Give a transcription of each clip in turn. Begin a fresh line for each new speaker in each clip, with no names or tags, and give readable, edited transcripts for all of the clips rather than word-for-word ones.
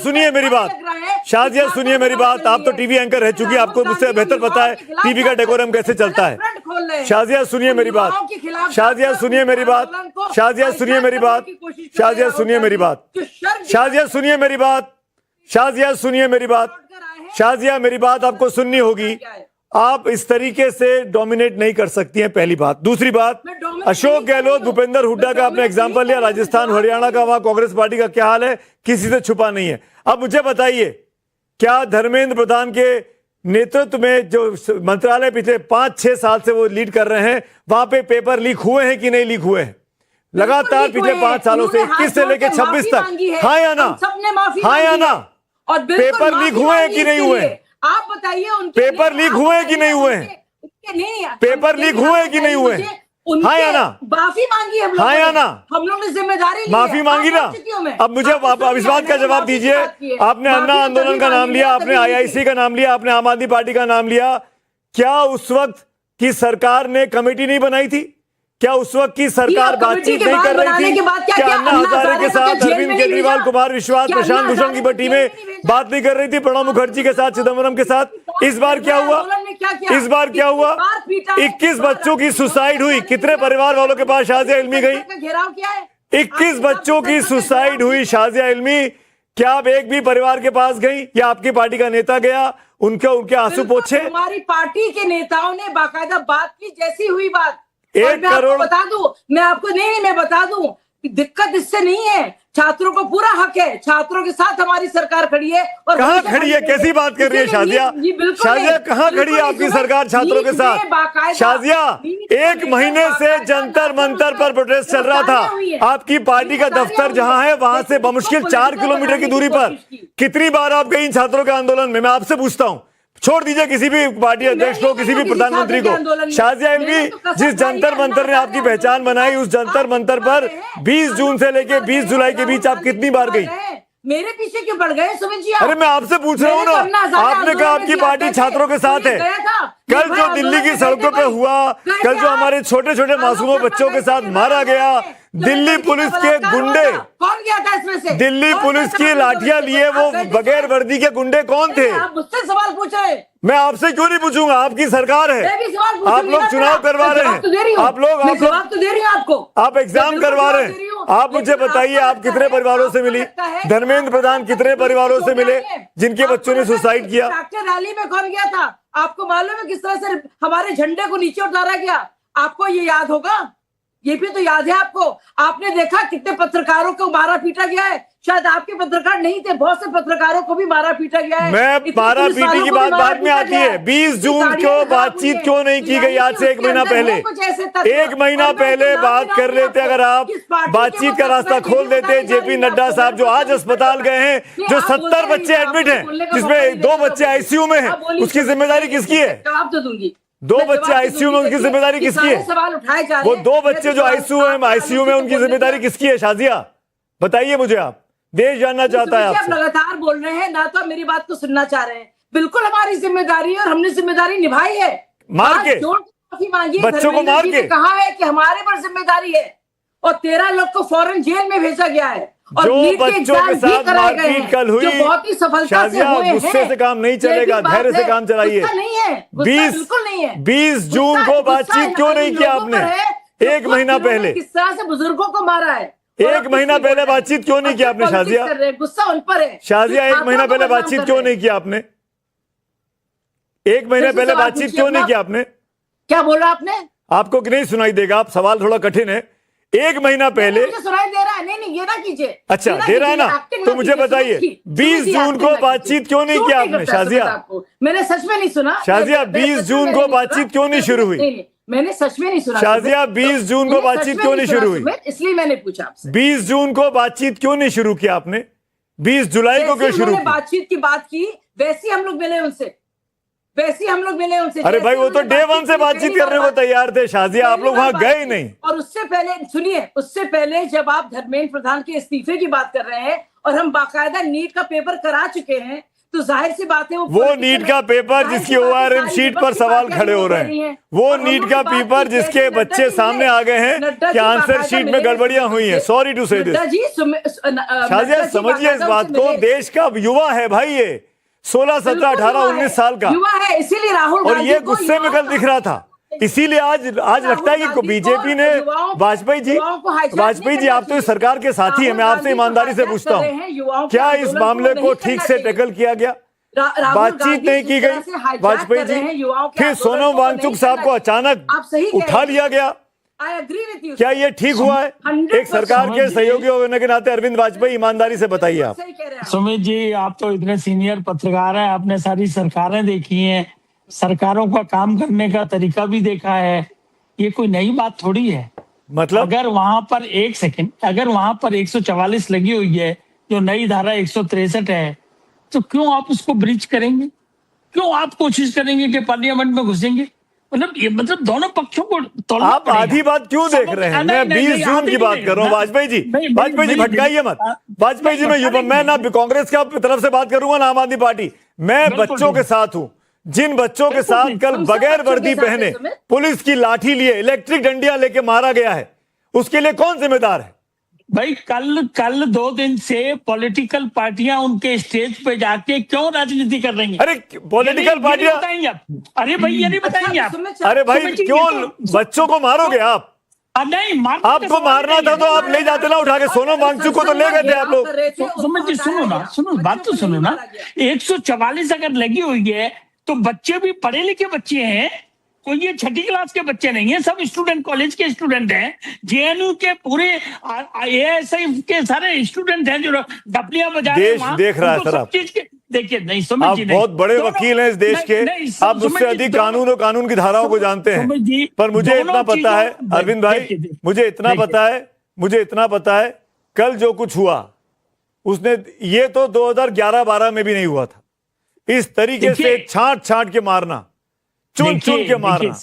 सुनिए मेरी बात, शाजिया सुनिए मेरी बात। आप तो टीवी एंकर रह चुकी, आपको मुझसे बेहतर पता है टीवी का डेकोरम कैसे चलता है। शाजिया सुनिए मेरी बात, शाजिया सुनिए मेरी बात, शाजिया सुनिए मेरी बात, शाजिया सुनिए मेरी बात, शाजिया सुनिए मेरी बात, शाजिया सुनिए मेरी बात, शाजिया मेरी बात आपको सुननी होगी। आप इस तरीके से डोमिनेट नहीं कर सकती हैं, पहली बात। दूसरी बात, अशोक गहलोत, भूपेंद्र हुड्डा का आपने एग्जांपल लिया, राजस्थान हरियाणा का, वहां कांग्रेस पार्टी का क्या हाल है किसी से छुपा नहीं है। अब मुझे बताइए, क्या धर्मेंद्र प्रधान के नेतृत्व में जो मंत्रालय पिछले 5-6 साल से वो लीड कर रहे हैं, वहां पे पेपर लीक हुए हैं कि नहीं लीक हुए हैं? लगातार पिछले 5 सालों से 21 से लेकर 26 तक, हाँ या ना, हाँ या ना, पेपर लीक हुए हैं कि नहीं हुए?
आप बताइए,
पेपर लीक हुए कि नहीं हुए? पेपर लीक हुए कि नहीं हुए? हाँ या ना?
माफी मांगी हम लोगों
हाँ या ना?
हम लोग ने जिम्मेदारी ली,
माफी मांगी ना? अब मुझे अब इस बात का जवाब दीजिए। आपने अन्ना आंदोलन का नाम लिया, आपने आईआईसी का नाम लिया, आपने आम आदमी पार्टी का नाम लिया। क्या उस वक्त की सरकार ने कमेटी नहीं बनाई थी? क्या उस वक्त की सरकार बातचीत नहीं कर रही थी? क्या अन्ना हजारे के साथ अरविंद केजरीवाल, कुमार विश्वास, प्रशांत भूषण की टीमें बात नहीं कर रही थी? प्रणब मुखर्जी के साथ, चिदम्बरम के साथ। इस बार क्या हुआ? इस बार क्या हुआ? 21 बच्चों की सुसाइड हुई। कितने परिवार वालों के पास शाजिया इल्मी गई? 21 बच्चों की सुसाइड हुई शाजिया इल्मी। क्या आप एक भी परिवार के पास गई या आपकी पार्टी का नेता गया उनके आंसू पोछे?
हमारी पार्टी के नेताओं ने बाकायदा बात की, जैसी हुई बात।
1 करोड़
बता दूं, मैं आपको नहीं, मैं बता दूं, दिक्कत इससे नहीं है। छात्रों को पूरा हक है, छात्रों के साथ हमारी सरकार खड़ी है। और
कहाँ खड़ी है? कैसी बात कर रही है शाजिया? शाजिया कहाँ खड़ी है आपकी सरकार छात्रों के साथ? शाजिया, 1 महीने से जंतर मंतर पर प्रोटेस्ट चल रहा था। आपकी पार्टी का दफ्तर जहां है वहां से बमुश्किल 4 किलोमीटर की दूरी पर। कितनी बार आप गई छात्रों के आंदोलन में? मैं आपसे पूछता हूं, छोड़ दीजिए किसी भी पार्टी अध्यक्ष को, किसी भी प्रधानमंत्री को। शाजिया इल्मी, जिस जंतर मंतर ने आपकी पहचान बनाई, उस जंतर मंतर पर 20 जून से लेके 20 जुलाई के बीच आप कितनी बार गई?
मेरे पीछे क्यों पड़ गए सुमित जी?
अरे मैं आपसे पूछ रहा हूँ ना, आपने कहा आपकी पार्टी छात्रों के साथ है। कल जो दिल्ली की सड़कों पे हुआ, कल जो हमारे छोटे छोटे मासूमों बच्चों के साथ मारा गया, दिल्ली पुलिस के गुंडे,
कौन गया था इसमें से?
दिल्ली पुलिस की लाठियां लिए वो बगैर वर्दी के गुंडे कौन थे?
आप मुझसे सवाल पूछ रहे हैं,
मैं आपसे क्यों नहीं पूछूंगा? आपकी सरकार है, आप लोग चुनाव करवा रहे हैं, आप लोग
जवाब तो दे रही हूँ आपको,
आप एग्जाम करवा रहे हैं। आप मुझे बताइए, आप कितने परिवारों से मिली? धर्मेंद्र प्रधान कितने परिवारों से मिले जिनके बच्चों ने सुसाइड किया?
डॉक्टर रैली में कौन गया था? आपको मालूम है किस तरह से हमारे झंडे को नीचे उतारा गया? आपको ये याद होगा, ये भी तो याद है आपको। आपने देखा कितने पत्रकारों को मारा पीटा गया है। शायद आपके पत्रकार नहीं थे, बहुत से पत्रकारों को भी मारा पीटा गया है।
मैं मारा पीटी की बात बाद में आती है। 20 जून को बातचीत क्यों नहीं की गई? आज से 1 महीना पहले, 1 महीना पहले बात कर लेते। अगर आप बातचीत का रास्ता खोल देते। जेपी नड्डा साहब जो आज अस्पताल गए हैं, जो 70 बच्चे एडमिट हैं, जिसमें 2 बच्चे आईसीयू में हैं, उसकी जिम्मेदारी किसकी है?
जवाब तो दूंगी।
2 बच्चे आईसीयू में, उनकी जिम्मेदारी किसकी है?
सवाल उठाए जा रहे
वो 2 बच्चे जो आईसीयू में, उनकी जिम्मेदारी किसकी है? शाजिया बताइए मुझे, आप देश जानना चाहता है आपसे।
लगातार बोल रहे हैं ना, तो मेरी बात को सुनना चाह रहे हैं। बिल्कुल हमारी जिम्मेदारी है और हमने जिम्मेदारी निभाई है।
मार के
माफी मांगी,
बच्चों को मार के
कहा है कि हमारे पर जिम्मेदारी है, और 13 लोग को फौरन जेल में भेजा गया है। और
जो बच्चों के साथ मारपीट कल हुई,
बहुत ही सफलता से हुए हैं।
गुस्से से काम नहीं चलेगा, धैर्य से काम चलाइए।
नहीं है,
20 जून को बातचीत क्यों नहीं किया आपने? 1 महीना पहले
किस तरह से बुजुर्गों को मारा है,
1 महीना पहले बातचीत क्यों नहीं किया आपने? शाजिया,
गुस्सा उन पर है।
शाजिया, 1 महीना पहले बातचीत क्यों नहीं किया आपने? 1 महीने पहले बातचीत क्यों नहीं किया आपने?
क्या बोला आपने?
आपको नहीं सुनाई देगा, आप सवाल थोड़ा कठिन है। 1 महीना पहले
सुनाई दे रहा है? नहीं, ये ना कीजिए।
अच्छा, दे रहा है ना, तो मुझे बताइए 20 जून को बातचीत क्यों नहीं किया आपने? शाजिया,
मैंने सच में नहीं सुना।
शाजिया, 20 जून को बातचीत क्यों नहीं शुरू हुई?
मैंने सच में नहीं सुना।
शाजिया, 20 जून को बातचीत क्यों नहीं शुरू हुई?
इसलिए मैंने पूछा आपसे।
20 जून को बातचीत क्यों नहीं शुरू किया आपने? 20 जुलाई को क्यों शुरू किया?
बातचीत की बात की, वैसे हम लोग मिले उनसे,
अरे भाई, वो तो डे 1 से बातचीत करने को तैयार थे। शाजिया, आप लोग वहां गए नहीं।
और उससे पहले सुनिए, उससे पहले जब आप धर्मेंद्र प्रधान के इस्तीफे की बात कर रहे हैं, और हम बाकायदा नीट का पेपर करा चुके हैं, तो जाहिर सी बात है
वो नीट का पेपर जिसकी ORM शीट पर सवाल खड़े हो रहे हैं, वो नीट का पेपर जिसके बच्चे सामने आ गए हैं कि आंसर शीट में गड़बड़ियां हुई हैं। सॉरी टू से दिस। शाजिया समझिए इस बात को, देश का युवा है भाई ये, 16, 17, 18, 19 साल का
युवा है, इसीलिए राहुल
और ये गुस्से में कल दिख रहा था। इसीलिए आज लगता है कि बीजेपी ने वाजपेयी जी आप तो इस सरकार के साथी हैं, मैं आपसे ईमानदारी से पूछता हूं, क्या इस मामले को ठीक से टैकल किया गया? बातचीत नहीं की गई वाजपेयी जी, फिर सोनम वांगचुक साहब को अचानक उठा लिया गया। क्या ये ठीक हुआ है? एक सरकार के सहयोगी होने के नाते अरविंद वाजपेयी, ईमानदारी से बताइए आप।
सुमित जी, आप तो इतने सीनियर पत्रकार हैं, आपने सारी सरकारें देखी हैं, सरकारों का काम करने का तरीका भी देखा है, ये कोई नई बात थोड़ी है।
मतलब
अगर वहां पर 1 सेकंड, अगर वहां पर 144 लगी हुई है, जो नई धारा 163 है, तो क्यों आप उसको ब्रीच करेंगे? क्यों आप कोशिश करेंगे कि पार्लियामेंट में घुसेंगे? मतलब दोनों पक्षों को तोड़ना
आप
पड़ेगा।
आधी बात क्यों देख रहे हैं? मैं 20 जून की बात कर रहा हूँ। वाजपेयी जी भटकाइए मत। वाजपेयी जी, मैं ना कांग्रेस की तरफ से बात करूंगा ना आम आदमी पार्टी, मैं बच्चों के साथ हूं। जिन बच्चों के साथ कल बगैर वर्दी पहने पुलिस की लाठी लिए इलेक्ट्रिक डंडियां लेके मारा गया है, उसके लिए कौन जिम्मेदार है?
भाई कल 2 दिन से पॉलिटिकल पार्टियां उनके स्टेज पे जाके क्यों राजनीति कर रही हैं?
अरे पॉलिटिकल पार्टियां
बताएंगे आप? अरे भाई ये नहीं बताएंगे आप?
अरे भाई क्यों बच्चों को मारोगे आप?
नहीं,
आपको मारना था तो आप ले जाते ना उठा के। सोनम वांगचुक को तो ले गए थे आप लोग।
सुमित जी सुनो बात तो सुनो ना। 144 अगर लगी हुई है तो बच्चे भी पढ़े लिखे बच्चे हैं, कोई ये 6ठी क्लास के बच्चे नहीं है, सब स्टूडेंट, कॉलेज के स्टूडेंट हैं, JNU के पूरे ASI के सारे स्टूडेंट हैं जो डपलियां बजा रहे हैं।
देश देख रहा है सर आप।
देखिए नहीं समझ,
आप बहुत बड़े वकील हैं इस देश के, आप मुझसे अधिक कानून और कानून की धाराओं को जानते हैं, पर मुझे इतना पता है अरविंद भाई, मुझे इतना पता है कल जो कुछ हुआ उसने, ये तो 2011-12 में भी नहीं हुआ था। इस तरीके से छांट के मारना, चुन के मारना,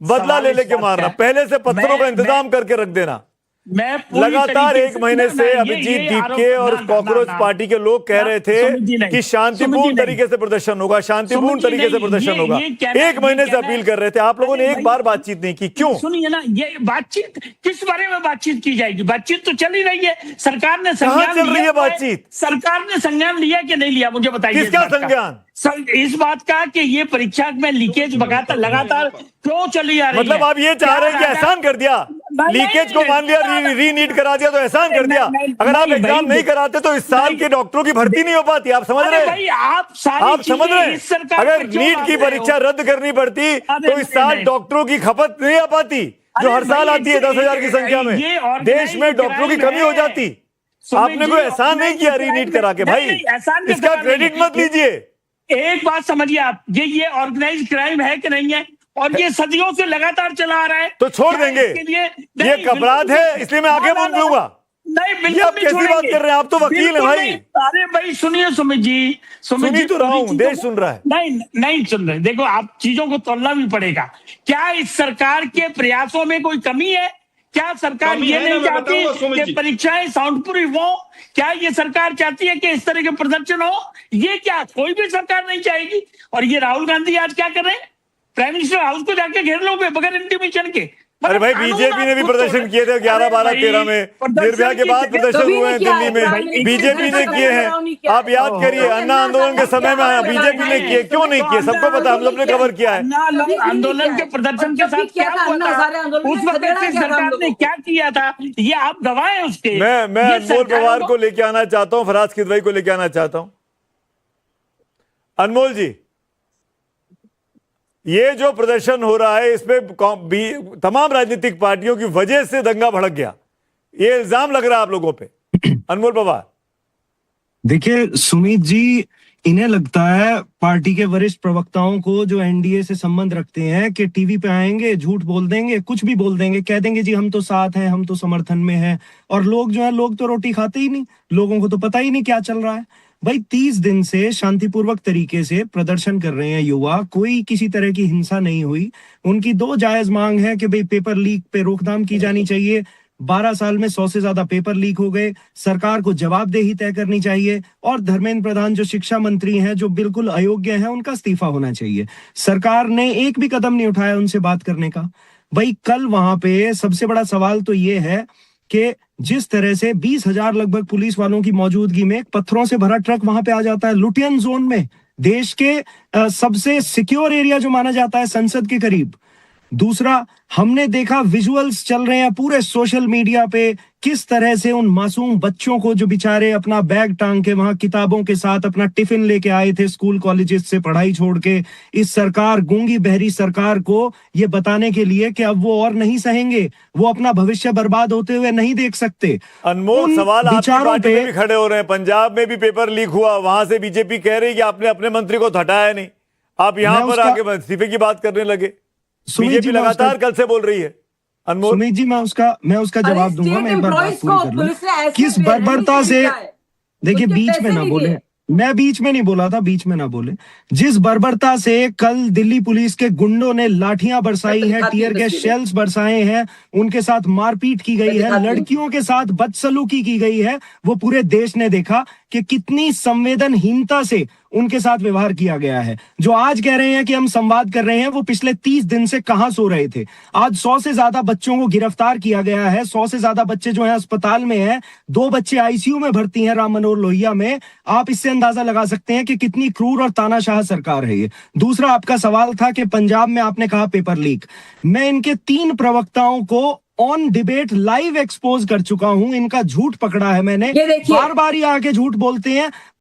बदला ले के मारना, पहले से पत्थरों का इंतजाम करके रख देना। लगातार 1 महीने से अभिजीत दीपके और कॉकरोच पार्टी के लोग कह रहे थे कि शांतिपूर्ण तरीके से प्रदर्शन होगा, शांतिपूर्ण तरीके से प्रदर्शन होगा। 1 महीने से अपील कर रहे थे, आप लोगों ने एक बार बातचीत नहीं की, क्यों?
सुनिए ना, ये बातचीत किस बारे में बातचीत की जाएगी? बातचीत तो चल ही रही है, सरकार ने संज्ञान
चल रही है बातचीत?
सरकार ने संज्ञान लिया कि नहीं लिया, मुझे बताइए।
किसका संज्ञान?
इस बात का कि ये परीक्षा में लीकेज लगातार क्यों चली आ रही है?
मतलब आप ये चाह रहे हैं कि एहसान कर दिया, लीकेज को मान लिया, रीनीट करा दिया तो एहसान कर दिया। अगर आप एग्जाम नहीं कराते तो इस साल के डॉक्टरों की भर्ती नहीं हो पाती। आप समझ रहे हैं? आप समझ रहे हैं? अगर नीट की परीक्षा रद्द करनी पड़ती तो इस साल डॉक्टरों की खपत नहीं आ पाती, जो हर साल आती है 10,000 की संख्या में। देश में डॉक्टरों की कमी हो जाती। आपने कोई एहसान नहीं किया रीनीट करा के भाई, इसका क्रेडिट मत लीजिए।
एक बात समझिए आप, ये ऑर्गेनाइज क्राइम है कि नहीं है, और ये सदियों से लगातार चला आ रहा है,
तो छोड़ देंगे? ये अपराध है इसलिए मैं आगे मूंद लूंगा?
नहीं,
बिल्कुल आप कैसी बात कर रहे हैं? आप तो वकील हैं भाई।
अरे भाई सुनिए सुमित जी,
सुनी तो रहा हूं, देश सुन रहा है।
नहीं सुन रहे। देखो, आप चीजों को तोड़ना भी पड़ेगा। क्या इस सरकार के प्रयासों में कोई कमी है? क्या सरकार ये नहीं चाहती कि परीक्षाएं साउंडप्रूफ हो? क्या ये सरकार चाहती है कि इस तरह के प्रदर्शन हो? ये क्या कोई भी सरकार नहीं चाहेगी। और ये राहुल गांधी आज क्या कर रहे हैं? प्राइम मिनिस्टर हाउस को जाके घेर लो बगैर इंटीमेशन के।
अरे भाई बीजेपी ने भी प्रदर्शन किए थे 11, 12, 13 में, निर्भया के बाद प्रदर्शन हुए हैं दिल्ली में, बीजेपी ने किए हैं। आप याद करिए, अन्ना आंदोलन के समय में बीजेपी ने किए, क्यों नहीं किए? सबको पता, हम लोग ने कवर किया है।
आंदोलन के प्रदर्शन के साथ क्या हुआ था उस वक्त सरकार ने क्या किया था, ये आप गवाह हैं उसके।
मैं अनमोल पवार को लेके आना चाहता हूँ, फराज किदवई को लेके आना चाहता हूँ। अनमोल जी, ये जो प्रदर्शन हो रहा है इसमें तमाम राजनीतिक पार्टियों की वजह से दंगा भड़क गया, ये इल्जाम लग रहा है आप लोगों पे। अनमोल पवार,
देखिए सुमित जी, इन्हें लगता है पार्टी के वरिष्ठ प्रवक्ताओं को जो एनडीए से संबंध रखते हैं कि टीवी पे आएंगे, झूठ बोल देंगे, कुछ भी बोल देंगे, कह देंगे जी हम तो साथ हैं, हम तो समर्थन में हैं, और लोग जो है, लोग तो रोटी खाते ही नहीं, लोगों को तो पता ही नहीं क्या चल रहा है। भाई 30 दिन से शांतिपूर्वक तरीके से प्रदर्शन कर रहे हैं युवा, कोई किसी तरह की हिंसा नहीं हुई। उनकी 2 जायज मांग है कि भाई पेपर लीक पे रोकथाम की जानी चाहिए, 12 साल में 100 से ज्यादा पेपर लीक हो गए। सरकार को जवाबदेही तय करनी चाहिए और धर्मेंद्र प्रधान जो शिक्षा मंत्री हैं, जो बिल्कुल अयोग्य हैं, उनका इस्तीफा होना चाहिए। सरकार ने एक भी कदम नहीं उठाया उनसे बात करने का। भाई कल वहां पे सबसे बड़ा सवाल तो ये है कि जिस तरह से 20,000 लगभग पुलिस वालों की मौजूदगी में पत्थरों से भरा ट्रक वहां पे आ जाता है लुटियन जोन में, देश के सबसे सिक्योर एरिया जो माना जाता है संसद के करीब। दूसरा, हमने देखा विजुअल्स चल रहे हैं पूरे सोशल मीडिया पे, किस तरह से उन मासूम बच्चों को जो बेचारे अपना बैग टांग के वहां किताबों के साथ अपना टिफिन लेके आए थे स्कूल कॉलेजेस से पढ़ाई छोड़ के, इस सरकार, गूंगी बहरी सरकार को ये बताने के लिए कि अब वो और नहीं सहेंगे, वो अपना भविष्य बर्बाद होते हुए नहीं देख सकते।
अनमोल सवाल आपकी पार्टी में भी खड़े हो रहे हैं। पंजाब में भी पेपर लीक हुआ, वहां से बीजेपी कह रही है कि आपने अपने मंत्री को हटाया नहीं, आप यहां पर आके इस्तीफे की बात करने लगे। बीजेपी लगातार कल से बोल रही है। अनमोल
सुमित जी, मैं उसका जवाब दूंगा। मैं एक बार बात पूरी कर लूं। किस बर्बरता से, देखिए बीच में ना बोले, मैं बीच में नहीं बोला था, बीच में ना बोले। जिस बर्बरता से कल दिल्ली पुलिस के गुंडों ने लाठियां बरसाई है, टीयर गैस शेल्स बरसाए हैं, उनके साथ मारपीट की गई है, लड़कियों के साथ बदसलूकी की गई है, वो पूरे देश ने देखा कि कितनी संवेदनहीनता से उनके साथ व्यवहार किया गया है। जो आज कह रहे हैं कि हम संवाद कर रहे हैं, वो पिछले 30 दिन से कहां सो रहे थे। आज 100 से ज्यादा बच्चों को गिरफ्तार किया गया है, 100 से ज्यादा बच्चे जो हैं अस्पताल में हैं, 2 बच्चे आईसीयू में भर्ती हैं राम मनोहर लोहिया में। आप इससे अंदाजा लगा सकते हैं कि कितनी क्रूर और तानाशाह सरकार है ये। दूसरा, आपका सवाल था कि पंजाब में आपने कहा पेपर लीक। मैं इनके 3 प्रवक्ताओं को ऑन डिबेट लाइव एक्सपोज कर चुका हूं, इनका झूठ पकड़ा है मैंने। बार बार ये आके झूठ बोलते हैं।